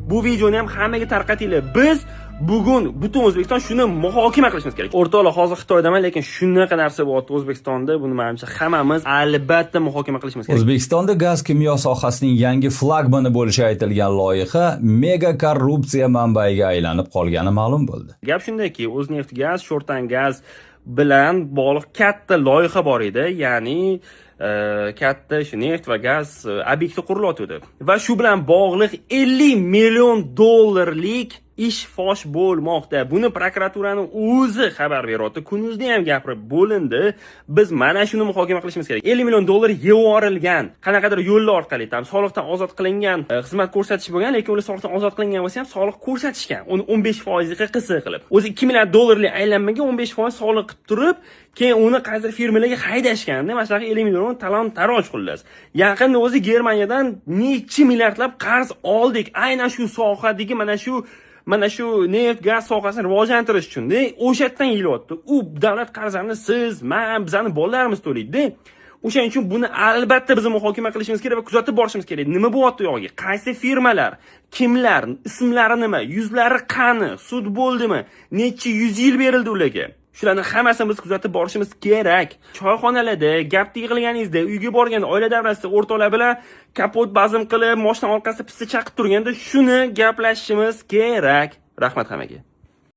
Bu videoni ham hammaga tarqatinglar. Biz bugun butun O'zbekiston shuni muhokama qilishimiz kerak. O'rtoqlar, hozir Xitoydaman, lekin shunaqa narsa bo'lyapti O'zbekistonda. Buni menimcha hammamiz albatta muhokama qilishimiz kerak. O'zbekistonda gaz kimyo sohasining yangi flagmani bo'lishi aytilgan loyiha mega korrupsiya manbaiga aylanib qolgani ma'lum bo'ldi. Gap shundaki, O'zneft-gaz, Sho'rtan gaz bilan bog'liq katta loyiha bor edi, ya'ni katta neft va gaz obyekti qurilayotdi. Va shu bilan bog'liq 50 million dollarlik ish fosh bo'lmoqda. Buni prokuraturaning o'zi xabar beryapti. Kunuzda ham gapirib bo'lindi. Biz mana shuni muhokama qilishimiz kerak. 50 million dollar yuborilgan. Qanaqadir yo'llar orqali ham soliqdan ozod qilingan xizmat ko'rsatish bo'lgan, lekin ular soliqdan ozod qilingan bo'lsa ham soliq ko'rsatishgan. Uni 15% ga qisqa qilib. O'zi 2 milliard dollarlik aylanmaga 15% soliq qilib turib, keyin uni qaysidir firmalarga haydashganda, mana shunaqa 50 million talon-taroj xullas. Yaqinda o'zi Germaniyadan necha milliardlab qarz oldik. Aynan shu sohadagi mana shu neft, gaz sohasini rivojlantirish uchun. O'sha yerdan yilyapti. U davlat qarzlarini siz, men, bizning bolalarimiz to'laydi. O'shaning uchun buni albatta biz muhokama qilishimiz kerak va kuzatib borishimiz kerak. Nima bo'lyapti u yoqda? Qaysi firmalar, kimlar, ismlari nima, yuzlari qani, sud bo'ldimi, necha 100 yil berildi ularga? Shularni hammasini biz kuzatib borishimiz kerak. Choyxonalarda, gapda yig'ilganingizda, uyga borganda, oila davrasida o'rtoqlar bilan kapot bazm qilib, mashina orqasida pista chaqib turganda shuni gaplashishimiz kerak. Rahmat hammaga.